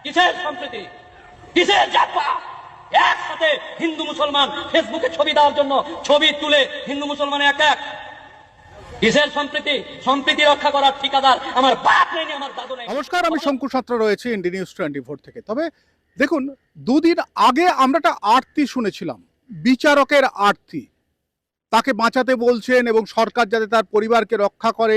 কিসের সম্প্রীতি, কিসের জাতপাত? একসাথে হিন্দু মুসলমান ফেসবুকে ছবি দেওয়ার জন্য ছবি তুলে হিন্দু মুসলমান এক এক। কিসের সম্প্রীতি? সম্প্রীতি রক্ষা করার ঠিকাদার আমার বাপ নেই, আমার দাদু নেই। নমস্কার, আমি শঙ্কু সাত্রা রয়েছে ইন্ডি নিউজ 24 থেকে। তবে দেখুন, দুদিন আগে আমরা একটা আরতি শুনেছিলাম, বিচারকের আরতি। তাকে বাঁচাতে বলছেন এবং সরকার যাতে তার পরিবারকে রক্ষা করে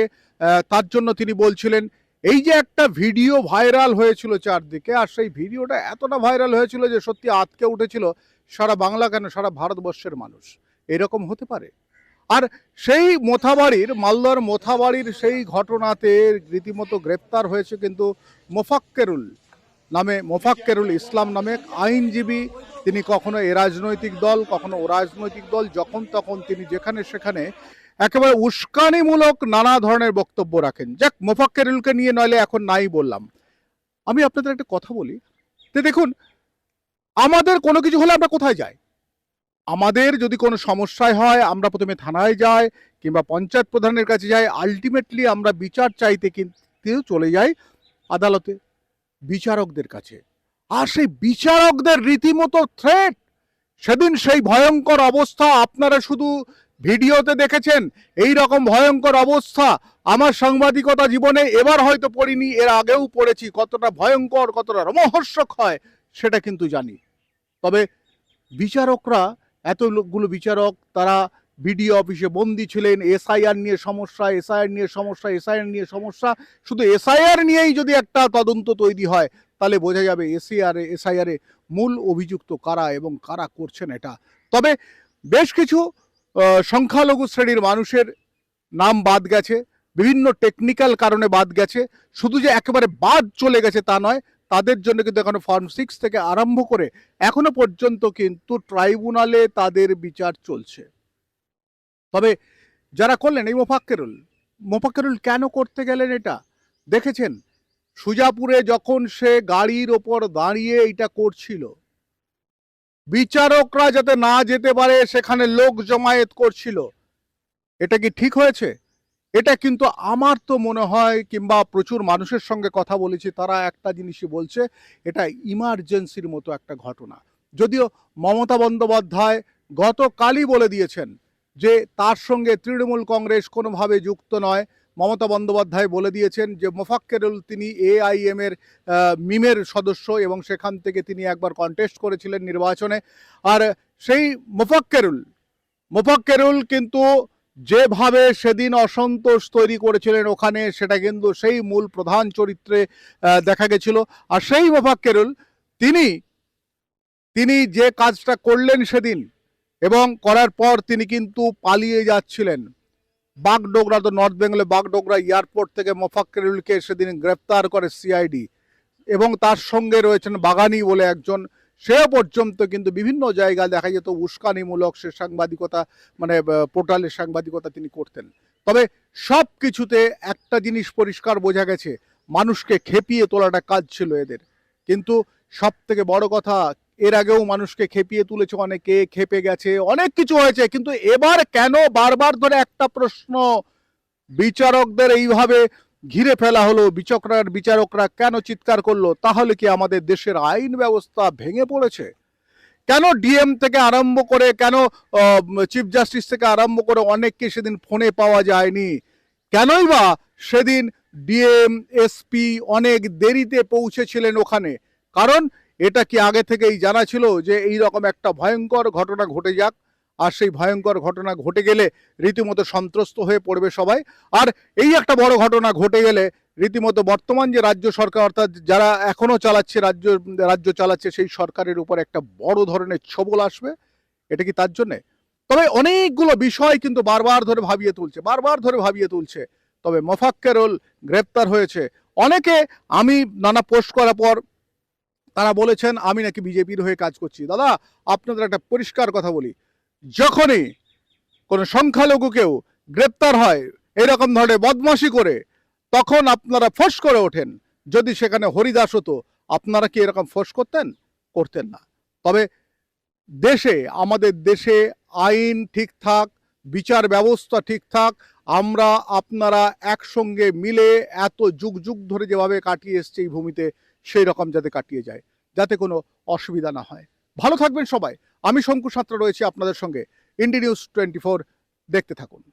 তার জন্য তিনি বলছিলেন। এই যে একটা ভিডিও ভাইরাল হয়েছিল চারদিকে, আর সেই ভিডিওটা এতটা ভাইরাল হয়েছিল যে সত্যি আঁতকে উঠেছিল সারা বাংলা, কেন সারা ভারতবর্ষের মানুষ। এরকম হতে পারে? আর সেই মোথাবাড়ির, মালদার মোথাবাড়ির সেই ঘটনাতে রীতিমতো গ্রেপ্তার হয়েছে কিন্তু মোফাক্কেরুল ইসলাম নামে আইনজীবী। তিনি কখনো এ রাজনৈতিক দল, কখনো ও রাজনৈতিক দল, যখন তখন তিনি যেখানে সেখানে একেবারে উস্কানিমূলক নানা ধরনের বক্তব্য রাখেন। যাক, মোফাক্কেরুলকে নিয়ে নইলে এখন নাই বললাম। আমি আপনাদের একটা কথা বলি, যে দেখুন, আমাদের কোনো কিছু হলে আমরা কোথায় যাই? আমাদের যদি কোনো সমস্যায় হয় আমরা প্রথমে থানায় যাই কিংবা পঞ্চায়েত প্রধানের কাছে যাই। আলটিমেটলি আমরা বিচার চাইতে কিন্তু চলে যাই আদালতে, বিচারকদের কাছে। আর সেই বিচারকদের রীতিমতো থ্রেট। সেদিন সেই ভয়ঙ্কর অবস্থা আপনারা শুধু ভিডিওতে দেখেছেন। এই রকম ভয়ঙ্কর অবস্থা আমার সাংবাদিকতা জীবনে এবার হয়তো পড়িনি, এর আগেও পড়েছি। কতটা ভয়ঙ্কর, কতটা রোমহর্ষক হয় সেটা কিন্তু জানি। তবে বিচারকরা, এতগুলো বিচারক, তারা বিডিও অফিসে বন্দি ছিলেন। এসআইআর নিয়ে সমস্যা, এসআইআর নিয়ে সমস্যা, এসআইআর নিয়ে সমস্যা। শুধু এসআইআর নিয়েই যদি একটা তদন্ত তৈরি হয় তাহলে বোঝা যাবে এসআইআরে মূল অভিযুক্ত কারা এবং কারা করছেন এটা। তবে বেশ কিছু সংখ্যালঘু শ্রেণীর মানুষের নাম বাদ গেছে, বিভিন্ন টেকনিক্যাল কারণে বাদ গেছে। শুধু যে একেবারে বাদ চলে গেছে তা নয়, তাদের জন্য কিন্তু এখনো ফর্ম 6 থেকে আরম্ভ করে এখনো পর্যন্ত কিন্তু ট্রাইব্যুনালে তাদের বিচার চলছে। তবে যারা করলেন, এই মোফাক্কেরুল কেন করতে গেলেন এটা দেখেছেন? সুজাপুরে যখন সে গাড়ির ওপর দাঁড়িয়ে এটা করছিল, বিচারকরা যাতে না যেতে পারে সেখানে লোক জমায়েত করছিল। এটা কি ঠিক হয়েছে? এটা কিন্তু আমার তো মনে হয়, কিংবা প্রচুর মানুষের সঙ্গে কথা বলেছি, তারা একটা জিনিসই বলছে, এটা ইমার্জেন্সির মতো একটা ঘটনা। যদিও মমতা বন্দ্যোপাধ্যায় গতকালই বলে দিয়েছেন যে তার সঙ্গে তৃণমূল কংগ্রেস কোনোভাবে যুক্ত নয়। মমতা বন্দ্যোপাধ্যায় বলে দিয়েছেন যে মোফাক্কেরুল তিনি এআইএম এর মিমের সদস্য এবং সেখান থেকে তিনি একবার কন্টেস্ট করেছিলেন নির্বাচনে। আর সেই মোফাক্কেরুল কিন্তু যেভাবে সেদিন অসন্তোষ তৈরি করেছিলেন ওখানে, সেটা কিন্তু সেই মূল প্রধান চরিত্রে দেখা গেছিল। আর সেই মোফাক্কেরুল তিনি যে কাজটা করলেন সেদিন, এবং করার পর তিনি কিন্তু পালিয়ে যাচ্ছিলেন। বাগডোগরা, তো নর্থ বেঙ্গলে বাগডোগরা এয়ারপোর্ট থেকে মোফাক্কেরুলকে সেদিন গ্রেপ্তার করে সিআইডি, এবং তার সঙ্গে রয়েছেন বাগানি বলে একজন। সেও পর্যন্ত কিন্তু বিভিন্ন জায়গায় দেখা যেত উস্কানিমূলক সে সাংবাদিকতা, মানে পোর্টালের সাংবাদিকতা তিনি করতেন। তবে সব কিছুতে একটা জিনিস পরিষ্কার বোঝা গেছে, মানুষকে খেপিয়ে তোলাটা কাজ ছিল এদের। কিন্তু সব থেকে বড় কথা, এর আগেও মানুষকে খেপিয়ে তুলেছে অনেকে, খেপে গেছে, অনেক কিছু হয়েছে, কিন্তু এবার কেন বারবার ধরে একটা প্রশ্ন, বিচারকদের এইভাবে ঘিরে ফেলা হলো, বিচারকরা কেন চিৎকার করলো? তাহলে কি আমাদের দেশের আইন ব্যবস্থা ভেঙে পড়েছে? কেন ডিএম থেকে আরম্ভ করে, কেন চিফ জাস্টিস থেকে আরম্ভ করে অনেককে সেদিন ফোনে পাওয়া যায়নি? কেনই বা সেদিন ডিএম, এসপি অনেক দেরিতে পৌঁছেছিলেন ওখানে? কারণ এটা কি আগে থেকেই জানা ছিল যে এই রকম একটা ভয়ঙ্কর ঘটনা ঘটে যাক? আর সেই ভয়ঙ্কর ঘটনা ঘটে গেলে রীতিমতো সন্ত্রস্ত হয়ে পড়বে সবাই। আর এই একটা বড় ঘটনা ঘটে গেলে রীতিমতো বর্তমান যে রাজ্য সরকার, অর্থাৎ যারা এখনো চালাচ্ছে, রাজ্য চালাচ্ছে, সেই সরকারের উপর একটা বড় ধরনের ছবল আসবে। এটা কি তার জন্যে? তবে অনেকগুলো বিষয় কিন্তু বারবার ধরে ভাবিয়ে তুলছে। তবে মোফাক্কেরুল গ্রেপ্তার হয়েছে। অনেকে, আমি নানা পোস্ট করার পর তারা বলেছেন আমি নাকি বিজেপির হয়ে কাজ করছি। দাদা, আপনাদের একটা পরিষ্কার কথা বলি, যখনই কোনো সংখ্যালঘু কেউ গ্রেপ্তার হয় এরকম ধরনের বদমাশি করে, তখন আপনারা ফোঁস করে ওঠেন। যদি সেখানে হরিদাস হতো, আপনারা কি এরকম ফোঁস করতেন না। তবে আমাদের দেশে আইন ঠিকঠাক, বিচার ব্যবস্থা ঠিকঠাক, আপনারা একসঙ্গে মিলে এত যুগ যুগ ধরে যেভাবে কাটিয়ে এসছে এই ভূমিতে, সেই রকম যাতে কাটিয়ে যায়, যাতে কোনো অসুবিধা না হয়। ভালো থাকবেন সবাই। আমি শঙ্কু সাঁতরা রয়েছি আপনাদের সঙ্গে। ইন্ডি নিউজ 24 দেখতে থাকুন।